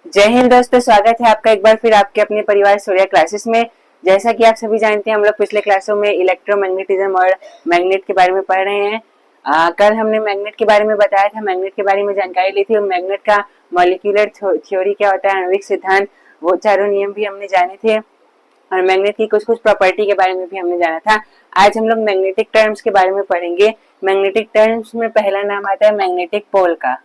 जय हिंद दोस्तों, स्वागत है आपका एक बार फिर आपके अपने परिवार सूर्या क्लासेस में। जैसा कि आप सभी जानते हैं, हम लोग पिछले क्लासों में इलेक्ट्रोमैग्नेटिज्म और मैग्नेट के बारे में पढ़ रहे हैं। कल हमने मैग्नेट के बारे में बताया था, मैग्नेट के बारे में जानकारी ली थी और मैग्नेट का मॉलिक्यूलर थ्योरी क्या होता है, आणविक सिद्धांत, वो चारों नियम भी हमने जाने थे और मैग्नेट की कुछ कुछ प्रॉपर्टी के बारे में भी हमने जाना था। आज हम लोग मैग्नेटिक टर्म्स के बारे में पढ़ेंगे। मैग्नेटिक टर्म्स में पहला नाम आता है मैग्नेटिक पोल का।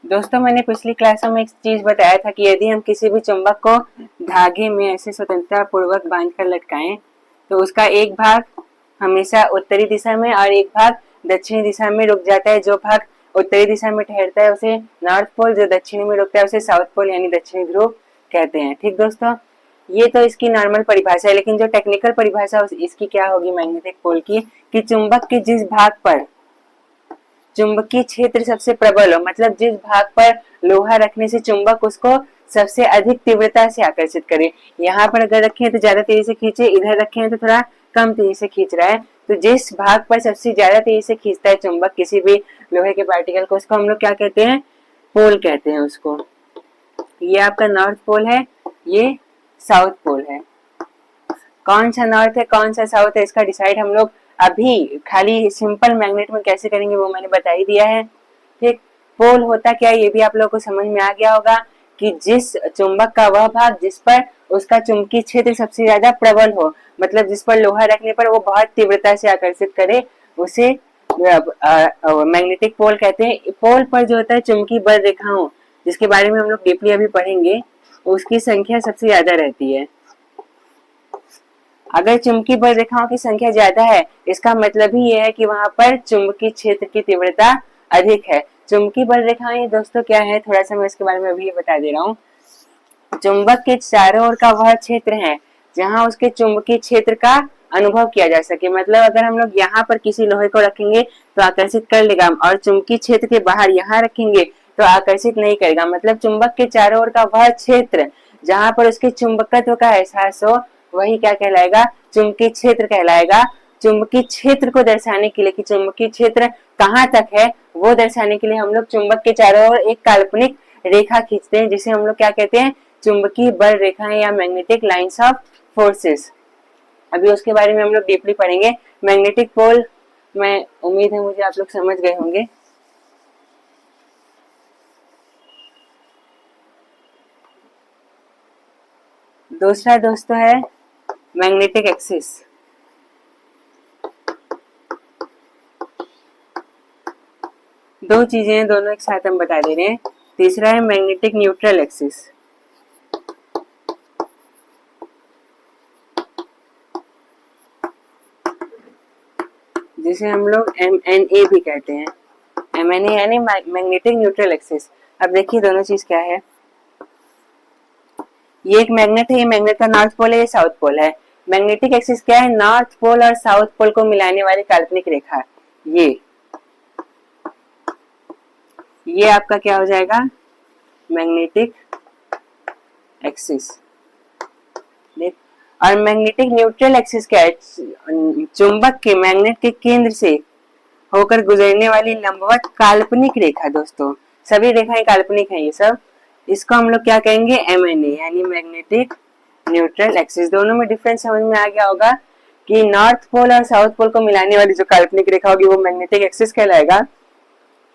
दोस्तों, मैंने पिछली क्लासों में एक चीज बताया था कि यदि हम किसी भी चुंबक को धागे में ऐसे स्वतंत्रता पूर्वक बांधकर लटकाएं तो उसका एक भाग हमेशा उत्तरी दिशा में और एक भाग दक्षिणी दिशा में रुक जाता है। जो भाग उत्तरी दिशा में ठहरता है उसे नॉर्थ पोल, जो दक्षिणी में रुकता है उसे साउथ पोल यानी दक्षिणी ध्रुव कहते हैं। ठीक दोस्तों, ये तो इसकी नॉर्मल परिभाषा है, लेकिन जो टेक्निकल परिभाषा इसकी क्या होगी मैग्नेटिक पोल की, कि चुंबक के जिस भाग पर चुंबकीय क्षेत्र सबसे प्रबल हो, मतलब जिस भाग पर लोहा रखने से चुंबक उसको सबसे अधिक तीव्रता से आकर्षित करे। यहाँ पर अगर रखें तो ज्यादा तेजी से खींचे, इधर रखें तो थोड़ा कम तेजी से खींच रहा है। तो जिस भाग पर सबसे ज्यादा तेजी से खींचता है चुंबक किसी भी लोहे के पार्टिकल को, उसको हम लोग क्या कहते हैं, पोल कहते हैं उसको। ये आपका नॉर्थ पोल है, ये साउथ पोल है। कौन सा नॉर्थ है कौन सा साउथ है इसका डिसाइड हम लोग अभी खाली सिंपल मैग्नेट में कैसे करेंगे वो मैंने बता ही दिया है। ठीक, पोल होता क्या है ये भी आप लोगों को समझ में आ गया होगा कि जिस चुंबक का वह भाग जिस पर उसका चुंबकीय क्षेत्र सबसे ज्यादा प्रबल हो, मतलब जिस पर लोहा रखने पर वो बहुत तीव्रता से आकर्षित करे, उसे मैग्नेटिक पोल कहते हैं। पोल पर जो होता है चुंबकीय बल रेखाओं, जिसके बारे में हम लोग डीपली अभी पढ़ेंगे, उसकी संख्या सबसे ज्यादा रहती है। अगर चुंबकीय बल रेखाओं की संख्या ज्यादा है, इसका मतलब ही यह है कि वहां पर चुंबकीय क्षेत्र की तीव्रता अधिक है। चुंबकीय बल रेखाएं दोस्तों क्या है, थोड़ा सा मैं इसके बारे में अभी बता दे रहा हूँ। चुंबक के चारों ओर का वह क्षेत्र है जहां उसके चुंबकीय क्षेत्र का अनुभव किया जा सके। मतलब अगर हम लोग यहाँ पर किसी लोहे को रखेंगे तो आकर्षित कर लेगा, और चुंबकीय क्षेत्र के बाहर यहाँ रखेंगे तो आकर्षित नहीं करेगा। मतलब चुंबक के चारों ओर का वह क्षेत्र जहां पर उसके चुंबकत्व का एहसास हो, वही क्या कहलाएगा, चुंबकीय क्षेत्र कहलाएगा। चुंबकीय क्षेत्र को दर्शाने के लिए कि चुंबकीय क्षेत्र कहाँ तक है वो दर्शाने के लिए हम लोग चुंबक के चारों ओर एक काल्पनिक रेखा खींचते हैं, जिसे हम लोग क्या कहते हैं, चुंबकीय बल रेखाएं या मैग्नेटिक लाइंस ऑफ फोर्सेस। अभी उसके बारे में हम लोग डीपली पढ़ेंगे। मैग्नेटिक पोल, मैं उम्मीद है मुझे आप लोग समझ गए होंगे। दूसरा दोस्तों है मैग्नेटिक एक्सिस। दो चीजें हैं, दोनों एक साथ हम बता दे रहे हैं। तीसरा है मैग्नेटिक न्यूट्रल एक्सिस। जिसे हम लोग MNA भी कहते हैं। MNA यानी मैग्नेटिक न्यूट्रल एक्सिस। अब देखिए दोनों चीज क्या है। ये एक मैग्नेट है, ये मैग्नेट का नॉर्थ पोल है, ये साउथ पोल है। मैग्नेटिक एक्सिस क्या है, नॉर्थ पोल और साउथ पोल को मिलाने वाली काल्पनिक रेखा। ये आपका क्या हो जाएगा, मैग्नेटिक एक्सिस। और मैग्नेटिक न्यूट्रल एक्सिस क्या है, चुंबक के मैग्नेट के केंद्र से होकर गुजरने वाली लंबवत काल्पनिक रेखा। दोस्तों सभी रेखाएं काल्पनिक हैं ये सब। इसको हम लोग क्या कहेंगे, MNA यानी मैग्नेटिक न्यूट्रल एक्सिस। दोनों में डिफरेंस समझ में आ गया होगा कि नॉर्थ पोल और साउथ पोल को मिलाने वाली जो काल्पनिक रेखा होगी वो मैग्नेटिक एक्सिस कहलाएगा,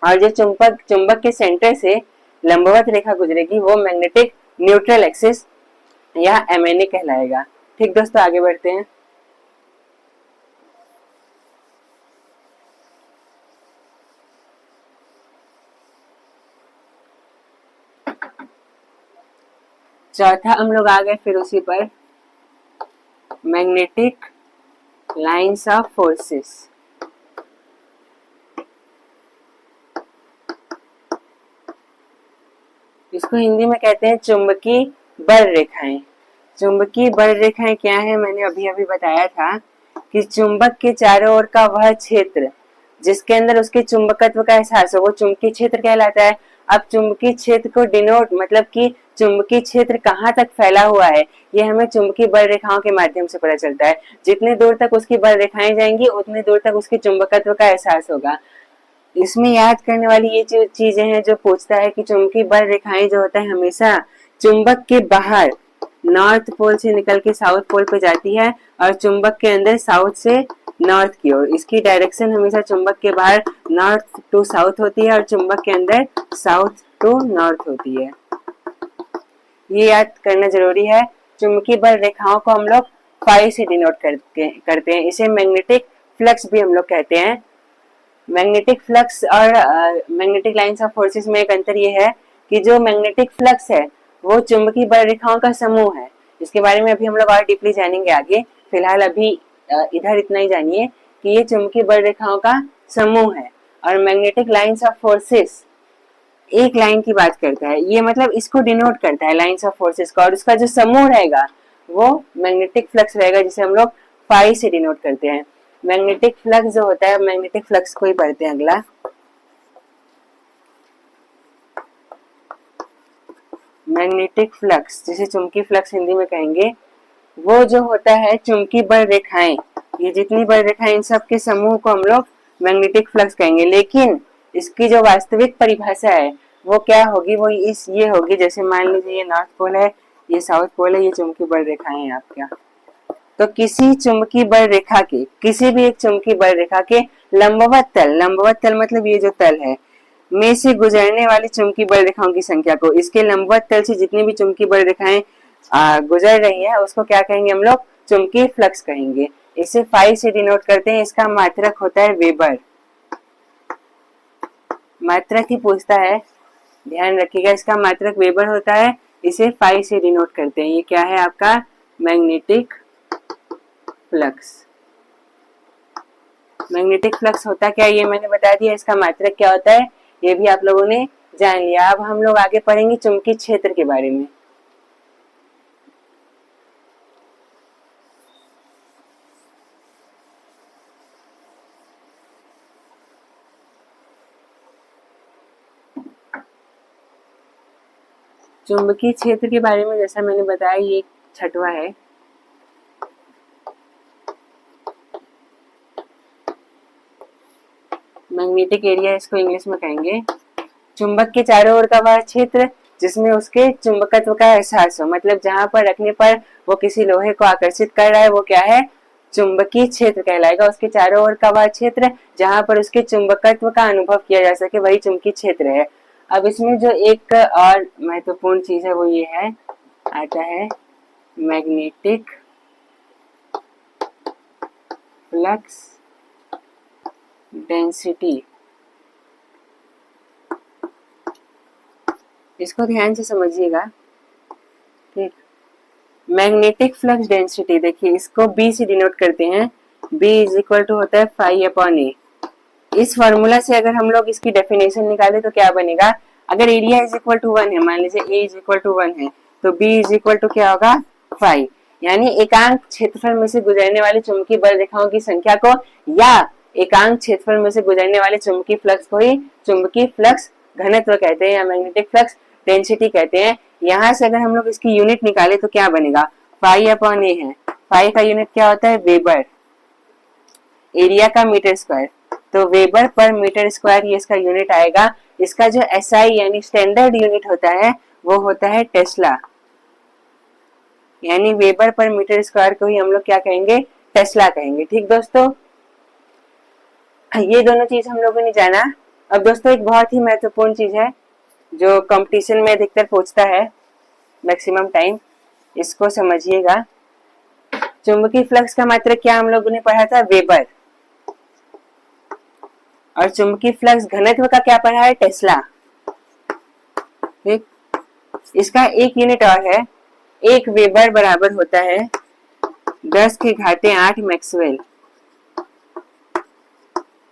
और जो चुंबक के सेंटर से लंबवत रेखा गुजरेगी वो मैग्नेटिक न्यूट्रल एक्सिस या MNA कहलाएगा। ठीक दोस्तों, आगे बढ़ते हैं। चौथा हम लोग आ गए फिर उसी पर, मैग्नेटिक लाइंस ऑफ फोर्सेस। इसको हिंदी में कहते हैं चुंबकीय बल रेखाएं। चुंबकीय बल रेखाएं क्या है, मैंने अभी अभी बताया था कि चुंबक के चारों ओर का वह क्षेत्र जिसके अंदर उसके चुंबकत्व का एहसास हो वो चुंबकीय क्षेत्र कहलाता है। अब चुंबकीय क्षेत्र को डिनोट, मतलब कि चुंबकीय क्षेत्र कहाँ तक फैला हुआ है, ये हमें चुंबकीय बल रेखाओं के माध्यम से पता चलता है। जितने दूर तक उसकी बल रेखाएं जाएंगी उतने दूर तक उसके चुंबकत्व का एहसास होगा। इसमें याद करने वाली ये चीजें हैं जो पूछता है कि चुंबकीय बल रेखाएं जो होता है हमेशा चुंबक के बाहर नॉर्थ पोल से निकल के साउथ पोल पे जाती है और चुंबक के अंदर साउथ से नॉर्थ की ओर। इसकी डायरेक्शन हमेशा चुंबक के बाहर नॉर्थ टू साउथ होती है और चुंबक के अंदर साउथ टू नॉर्थ होती है। ये याद करना जरूरी है। चुंबकीय बल रेखाओं को हम लोग फाई से डिनोट करते हैं। इसे मैग्नेटिक फ्लक्स भी हम लोग कहते हैं। मैग्नेटिक फ्लक्स और मैग्नेटिक लाइंस ऑफ फोर्सेस में एक अंतर ये है कि जो मैग्नेटिक फ्लक्स है वो चुंबकीय बल रेखाओं का समूह है। इसके बारे में अभी हम लोग और डीपली जानेंगे आगे। फिलहाल अभी इधर इतना ही जानिए कि ये चुंबकीय बल रेखाओं का समूह है और मैग्नेटिक लाइंस ऑफ फोर्सेस एक लाइन की बात करता है। ये मतलब इसको डिनोट करता है लाइंस ऑफ फोर्सेस का, और उसका जो समूह रहेगा वो मैग्नेटिक फ्लक्स रहेगा जिसे हम लोग फाई से डिनोट करते हैं। मैग्नेटिक फ्लक्स जो होता है, मैग्नेटिक फ्लक्स को ही पढ़ते हैं अगला। मैग्नेटिक फ्लक्स जिसे चुंबकीय फ्लक्स हिंदी में कहेंगे, वो जो होता है चुंबकीय बल रेखाएं, ये जितनी बल रेखाएं इन सब के समूह को हम लोग मैग्नेटिक फ्लक्स कहेंगे। लेकिन इसकी जो वास्तविक परिभाषा है वो क्या होगी, वो ये होगी, जैसे मान लीजिए ये नॉर्थ पोल है, ये साउथ पोल है, ये चुंबकीय बल रेखाएं हैं आपका। तो किसी चुंबकीय बल रेखा के, किसी भी एक चुंबकीय बल रेखा के लंबवत तल मतलब ये जो तल है में से गुजरने वाली चुंबकीय बल रेखाओं की संख्या को, इसके लंबवत तल से जितनी भी चुंबकीय बल रेखाएं गुजर रही है उसको क्या कहेंगे हम लोग, चुंबकीय फ्लक्स कहेंगे। इसे फाई से डिनोट करते हैं। इसका मात्रक होता है वेबर। मात्रक ही पूछता है, ध्यान रखिएगा, इसका मात्रक वेबर होता है। इसे फाई से डिनोट करते हैं। ये क्या है आपका, मैग्नेटिक फ्लक्स। मैग्नेटिक फ्लक्स होता क्या है ये मैंने बता दिया। इसका मात्रक क्या होता है ये भी आप लोगों ने जान लिया। अब हम लोग आगे पढ़ेंगे चुंबकीय क्षेत्र के बारे में। चुंबकीय क्षेत्र के बारे में जैसा मैंने बताया, ये छठवा है। मैग्नेटिक एरिया इसको इंग्लिश में कहेंगे। चुंबक के चारों ओर का वह क्षेत्र जिसमें उसके चुंबकत्व का एहसास हो, मतलब जहां पर रखने पर वो किसी लोहे को आकर्षित कर रहा है वो क्या है, चुंबकीय क्षेत्र कहलाएगा। उसके चारों ओर का वह क्षेत्र जहां पर उसके चुंबकत्व का अनुभव किया जा सके वही चुंबकीय क्षेत्र है। अब इसमें जो एक और महत्वपूर्ण चीज है वो ये है, आता है मैग्नेटिक फ्लक्स डेंसिटी। इसको ध्यान से समझिएगा, ठीक। मैग्नेटिक फ्लक्स डेंसिटी देखिए, इसको बी से डिनोट करते हैं। B इज इक्वल टू होता है फाई अपॉन ए। इस फॉर्मूला से अगर हम लोग इसकी डेफिनेशन निकाले तो क्या बनेगा, अगर एरिया इज इक्वल टू 1 है, मान लीजिए ए इज इक्वल टू 1 है, तो B इज इक्वल टू क्या होगा, फाई। यानी एकांक क्षेत्रफल में से गुजरने वाली चुंबकीय बल रेखाओं की संख्या को या एकांक क्षेत्रफल में से गुजरने वाले चुंबकीय फ्लक्स को ही चुंबकीय फ्लक्स घनत्व कहते हैं या मैग्नेटिक फ्लक्स डेंसिटी कहते हैं। यहाँ से अगर हम लोग इसकी यूनिट निकाले तो क्या बनेगा, फाई अपॉन ए है। फाई का यूनिट क्या होता है, वेबर। एरिया का मीटर स्क्वायर, तो वेबर पर मीटर स्क्वायर ये इसका यूनिट आएगा। इसका जो एसआई यानी स्टैंडर्ड यूनिट होता है वो होता है टेस्ला, यानी वेबर पर मीटर स्क्वायर को ही हम लोग क्या कहेंगे, टेस्ला कहेंगे। ठीक दोस्तों, ये दोनों चीज हम लोगों ने जाना। अब दोस्तों एक बहुत ही महत्वपूर्ण चीज है जो कंपटीशन में अधिकतर पूछता है मैक्सिमम टाइम, इसको समझिएगा। चुंबकीय फ्लक्स का मात्रक क्या हम लोगों ने पढ़ा था, वेबर, और चुंबकीय फ्लक्स घनत्व का क्या पढ़ा है, टेस्ला। ठीक, इसका एक यूनिट और है, एक वेबर बराबर होता है 10 की घाते 8 मैक्सवेल।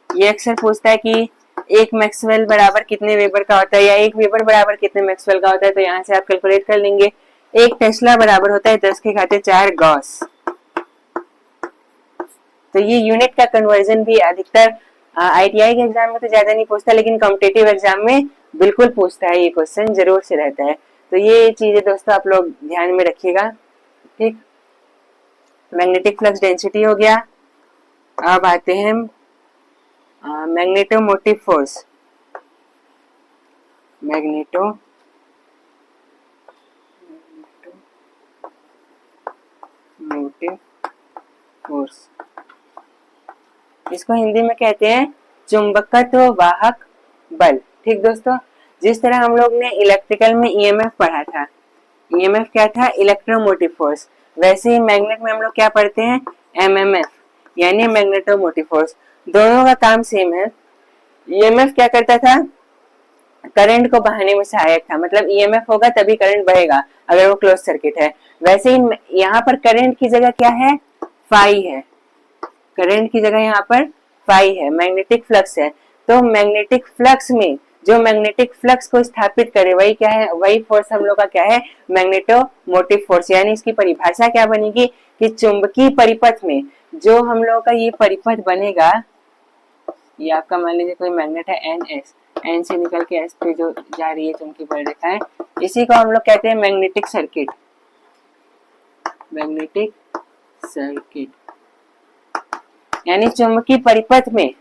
ये अक्सर पूछता है कि एक मैक्सवेल बराबर कितने वेबर का होता है या एक वेबर बराबर कितने मैक्सवेल का होता है, तो यहाँ से आप कैलकुलेट कर लेंगे। एक टेस्ला बराबर होता है 10 के घाते 4 गॉस। तो ये यूनिट का कन्वर्जन भी अधिकतर आईटीआई के एग्जाम में तो ज्यादा नहीं पूछता, लेकिन कॉम्पिटेटिव एग्जाम में बिल्कुल पूछता है, ये क्वेश्चन जरूर से रहता है। तो ये चीजें दोस्तों आप लोग ध्यान में रखिएगा। ठीक, मैग्नेटिक फ्लक्स डेंसिटी हो गया। अब आते हैं मैग्नेटोमोटिव फोर्स, मैग्नेटोमोटिव फोर्स, इसको हिंदी में कहते हैं चुंबकत्व वाहक बल। ठीक दोस्तों, जिस तरह हम लोग ने इलेक्ट्रिकल में ईएमएफ पढ़ा था, ईएमएफ क्या था, इलेक्ट्रोमोटिव फोर्स, वैसे ही मैग्नेट में हम लोग क्या पढ़ते हैं, एमएमएफ यानी मैग्नेटोमोटिव फोर्स। दोनों का काम सेम है। ईएमएफ क्या करता था, करंट को बहाने में सहायक था, मतलब ईएमएफ होगा तभी करंट बहेगा अगर वो क्लोज सर्किट है। वैसे ही यहाँ पर करंट की जगह क्या है, फाई है, करंट की जगह यहाँ पर फाई है, मैग्नेटिक फ्लक्स है। तो मैग्नेटिक फ्लक्स में जो मैग्नेटिक फ्लक्स को स्थापित करे वही क्या है, वही फोर्स हम लोग का क्या है, मैग्नेटोमोटिव फोर्स। यानी इसकी परिभाषा क्या बनेगी कि चुंबकीय परिपथ में जो हम लोग का ये परिपथ बनेगा, ये आपका मान लीजिए कोई मैग्नेट है एन एस, एन से निकल के एस पे जो जा रही है चुंबकीय परिरेखा है, इसी को हम लोग कहते हैं मैग्नेटिक सर्किट, मैग्नेटिक सर्किट। यानी चुंबकीय परिपथ में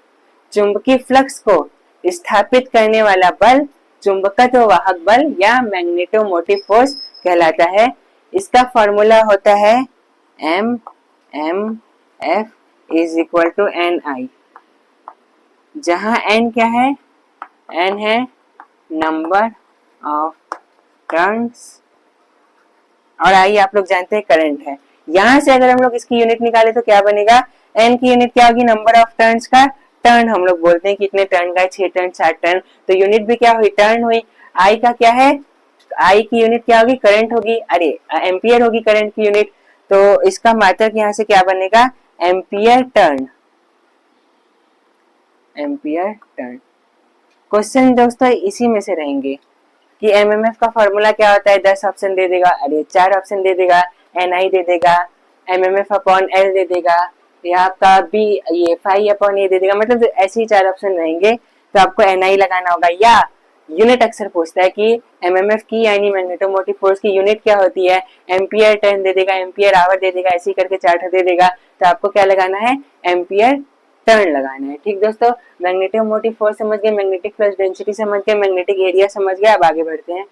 चुंबकीय फ्लक्स को स्थापित करने वाला बल चुंबकत्व वाहक बल या मैग्नेटोमोटिव फोर्स कहलाता है। इसका फॉर्मूला होता है M M F is equal to N I, जहां एन क्या है, एन है नंबर ऑफ टर्न्स और आई आप लोग जानते हैं करंट है। यहां से अगर हम लोग इसकी यूनिट निकाले तो क्या बनेगा, एन की यूनिट क्या होगी, नंबर ऑफ टर्न्स का, टर्न हम लोग बोलते हैं कितने टर्न का है, 6 टर्न 7 टर्न, तो यूनिट भी क्या हुई, टर्न हुई। आई का क्या है, आई की यूनिट क्या होगी, करंट होगी, अरे एम्पियर होगी करंट की यूनिट, तो इसका मात्रक यहाँ से क्या बनेगा, ampere turn, ampere turn. Question दोस्तों इसी में से रहेंगे कि एमएमएफ का फॉर्मूला क्या होता है, 10 ऑप्शन दे देगा, अरे 4 ऑप्शन दे देगा, एनआई दे देगा, एमएमएफ अपॉन एल दे देगा, या आपका बी ये फाई अपॉन ए दे देगा, मतलब ऐसे ही 4 ऑप्शन रहेंगे। तो आपको एनआई लगाना होगा, या यूनिट अक्सर पूछता है कि एमएमएफ की यानी मैग्नेटोमोटिव फोर्स की यूनिट क्या होती है, एम्पियर टर्न दे देगा, एम्पियर आवर दे देगा, ऐसे ही करके 4 दे देगा, तो आपको क्या लगाना है, एम्पियर टर्न लगाना है। ठीक दोस्तों, मैग्नेटोमोटिव फोर्स समझ गए, मैग्नेटिक फ्लक्स डेंसिटी समझ गए, मैग्नेटिक एरिया समझ गए, अब आगे बढ़ते हैं।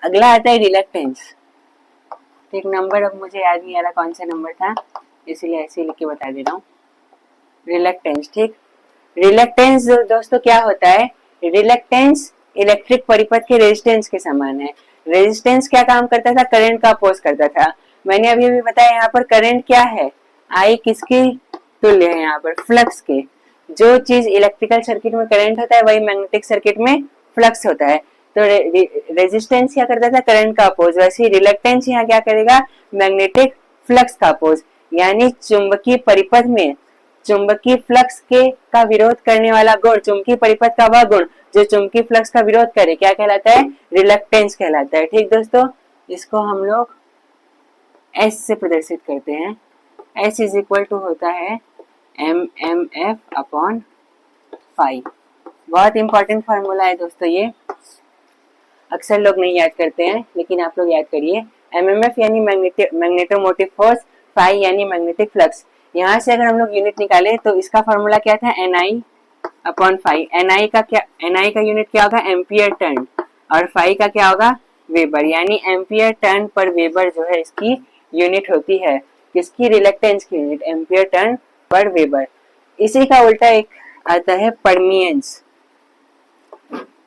अगला आता है रिलक्टेंस। एक नंबर अब मुझे याद नहीं आ रहा कौन सा नंबर था, इसीलिए ऐसे लिख के बता दे रहा हूँ, रिलक्टेंस। ठीक, रिलक्टेंस दोस्तों क्या होता है, रिलक्टेंस इलेक्ट्रिक परिपथ के रेजिस्टेंस के समान है। रेजिस्टेंस क्या काम करता था, करंट का अपोज करता था। मैंने अभी भी बताया यहाँ पर करंट क्या है, आई किसकी तुल्य है, यहाँ पर फ्लक्स के। जो चीज इलेक्ट्रिकल सर्किट में करंट होता है वही मैग्नेटिक सर्किट में फ्लक्स होता है। तो रेजिस्टेंस क्या करता था, करंट का अपोज, वैसे रिलक्टेंस यहाँ क्या करेगा, मैग्नेटिक फ्लक्स का अपोज। यानी चुंबकीय परिपथ में चुंबकीय फ्लक्स के का विरोध करने वाला गुण, चुंबकीय परिपथ का वह गुण जो चुंबकीय फ्लक्स का विरोध करे, क्या कहलाता है, रिलक्टेंस कहलाता है। ठीक दोस्तों, इसको हम लोग एस से प्रदर्शित करते हैं। एस इज इक्वल टू होता है M M F upon phi. बहुत इंपॉर्टेंट फॉर्मूला है दोस्तों, ये अक्सर लोग नहीं याद करते हैं, लेकिन आप लोग याद करिए। एमएमएफ यानी मैग्नेटोमोटिव फोर्स, फाई यानी मैग्नेटिक फ्लक्स। यहाँ से अगर हम लोग यूनिट निकाले तो इसका फॉर्मूला क्या था, एनआई अपॉन फाई। एनआई का यूनिट क्या होगा, एम्पियर टर्न, और फाई का क्या होगा, वेबर। यानी एम्पियर टर्न पर वेबर जो है इसकी यूनिट होती है, किसकी, रिलक्टेंस की unit, ampere turn per weber. इसी का उल्टा एक आता है परमियंस।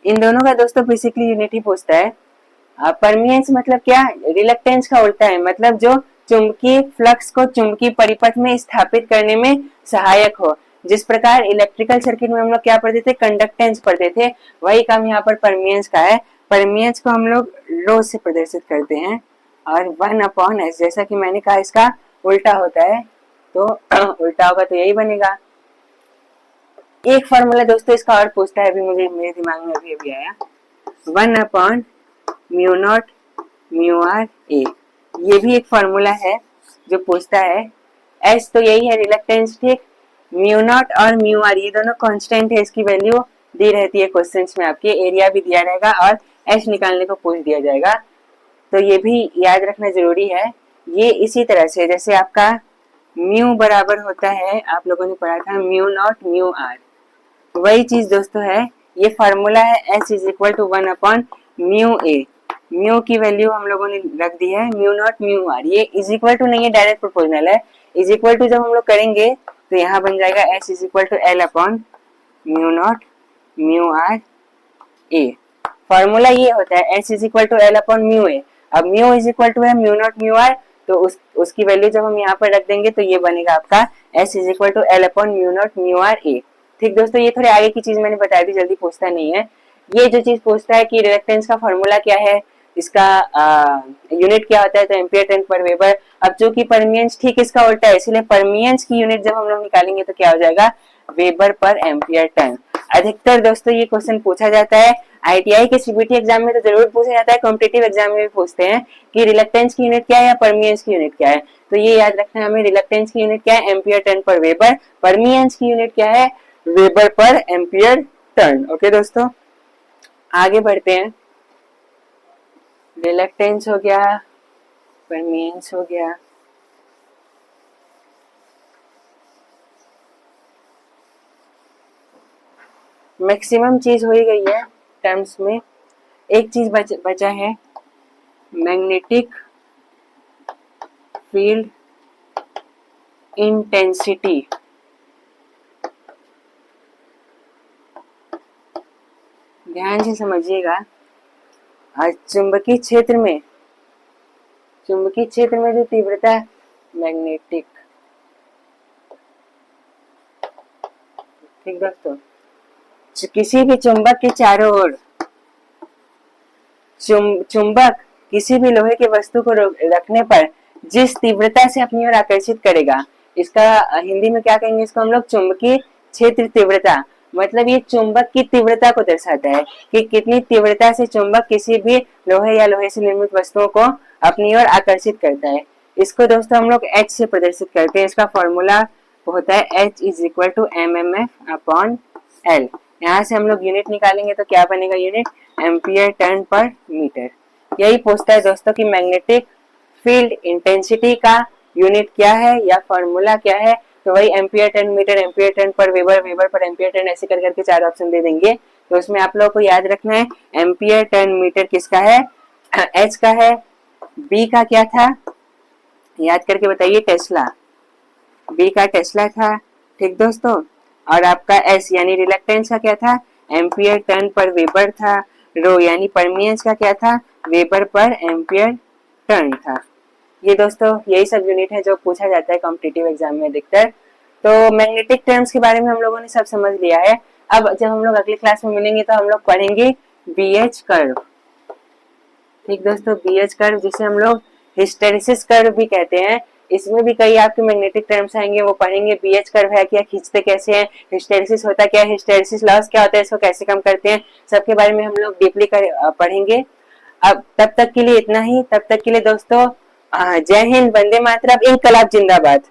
इन दोनों का दोस्तों बेसिकली यूनिट ही पूछता है। परमियंस मतलब क्या, रिलक्टेंस का उल्टा है, मतलब जो चुंबकीय फ्लक्स को चुंबकीय परिपथ में स्थापित करने में सहायक हो। जिस प्रकार इलेक्ट्रिकल सर्किट में हम लोग क्या पढ़ते थे, कंडक्टेंस पढ़ते थे, वही काम यहाँ पर परमियंस का है। परमियंस को हम लोग रो से प्रदर्शित करते हैं, और 1/s, जैसा कि मैंने कहा इसका उल्टा होता है, तो उल्टा होगा तो यही बनेगा। एक फॉर्मूला दोस्तों इसका और पूछता है, अभी मुझे मेरे दिमाग में अभी आया, 1/μ0 μr a। ये भी एक फॉर्मूला है जो पूछता है। एस तो यही है रिलक्टेंस, ठीक, म्यू नॉट और म्यू आर ये दोनों कांस्टेंट है, इसकी वैल्यू दी रहती है क्वेश्चंस में आपके, एरिया भी दिया रहेगा और एच निकालने को पूछ दिया जाएगा, तो ये भी याद रखना जरूरी है। ये इसी तरह से जैसे आपका म्यू बराबर होता है, आप लोगों ने पढ़ा था म्यू नॉट म्यू आर, वही चीज दोस्तों है, ये फार्मूला है H is equal to 1 mu A. Mu की वैल्यू हम लोगों ने रख दी है म्यू नॉट म्यू आर, ये इज इक्वल टू नहीं है, डायरेक्ट प्रोपोर्शनल है। इज इक्वल टू जब हम लोग करेंगे तो यहाँ बन जाएगा H is equal to L upon mu not mu R A. Formula ये होता है H is equal to L upon mu A. अब म्यू इज इक्वल टू है म्यू नॉट म्यू आर, तो उसकी वैल्यू जब हम यहाँ पर रख देंगे तो ये बनेगा आपका H is equal to L upon mu not mu R A. ठीक दोस्तों, ये थोड़ी आगे की चीज मैंने बता दी, जल्दी पूछता नहीं है। ये जो चीज पूछता है कि रिलक्टेंस का फॉर्मूला क्या है, इसका यूनिट क्या होता है, तो एम्पियर टर्न पर वेबर। अब जो कि परमियंस ठीक इसका उल्टा है, इसलिए परमियंस की यूनिट जब हम लोग निकालेंगे तो क्या हो जाएगा, वेबर पर एम्पियर टर्न। अधिकतर दोस्तों ये क्वेश्चन पूछा जाता है आईटीआई के सीबीटी एग्जाम में, तो जरूर पूछा जाता है, कॉम्पिटिटिव एग्जाम में भी पूछते हैं कि रिलक्टेंस की यूनिट क्या है या परमियंस की यूनिट क्या है। तो ये याद रखना है हमें, रिलक्टेंस की यूनिट क्या है, एम्पियर टर्न पर वेबर। परमियंस की यूनिट क्या है, weber per ampere turn. Okay दोस्तों, आगे बढ़ते हैं। रिलक्टेंस हो गया, परमियंस हो गया, मैक्सिमम चीज हो ही गई है टर्म्स में। एक चीज बचा है, मैग्नेटिक फील्ड इंटेंसिटी। ध्यान से समझिएगा, चुंबकीय क्षेत्र में जो तीव्रता है मैग्नेटिक, ठीक दोस्तों, किसी भी चुंबक के चारों ओर चुंबक किसी भी लोहे के वस्तु को रखने पर जिस तीव्रता से अपनी ओर आकर्षित करेगा, इसका हिंदी में क्या कहेंगे, इसको हम लोग चुंबकीय क्षेत्र तीव्रता। मतलब ये चुंबक की तीव्रता को दर्शाता है कि कितनी तीव्रता से चुंबक किसी भी लोहे या लोहे से निर्मित वस्तुओं को अपनी ओर आकर्षित करता है। इसको दोस्तों हम लोग H से प्रदर्शित करते हैं। इसका फॉर्मूला होता है H is equal to MMF upon L। यहाँ से हम लोग यूनिट निकालेंगे तो क्या बनेगा, unit ampere turn per metre. यही पूछता है दोस्तों कि मैग्नेटिक फील्ड इंटेंसिटी का यूनिट क्या है या फॉर्मूला क्या है, तो वही ampere turn metre, ampere turn per weber, weber per ampere turn, ऐसे कर करके चार ऑप्शन दे देंगे। तो उसमें आप लोगों को याद रखना है एम्पियर टर्न मीटर किसका है, एच का है। बी का क्या था, याद करके बताइए, टेस्ला। बी का टेस्ला था, ठीक दोस्तों। और आपका एस यानी रिलक्टेंस का क्या था, एम्पियर टर्न पर वेबर था। रो यानी परमियंस का क्या था, वेबर पर एम्पियर टर्न था। ये दोस्तों यही सब यूनिट है जो पूछा जाता है कॉम्पिटिटिव एग्जाम में अधिकतर। तो मैग्नेटिक टर्म्स के बारे में हम लोगों ने सब समझ लिया है। अब जब हम लोग अगली क्लास में मिलेंगे तो हम लोग पढ़ेंगे बीएच कर्व। ठीक दोस्तों, बीएच कर्व जिसे हम लोग हिस्टेरिसिस कर्व भी कहते हैं, इसमें भी कई आपके मैग्नेटिक टर्म्स आएंगे, वो पढ़ेंगे। बीएच कर्व है क्या, खींचते कैसे हैं, हिस्टेरिसिस होता क्या है, हिस्टेरिसिस लॉस क्या होता है, इसको कैसे कम करते हैं, सबके बारे में हम लोग डीपली पढ़ेंगे। अब तब तक के लिए इतना ही। तब तक के लिए दोस्तों जय हिंद, वंदे मातरम, इनकलाब जिंदाबाद।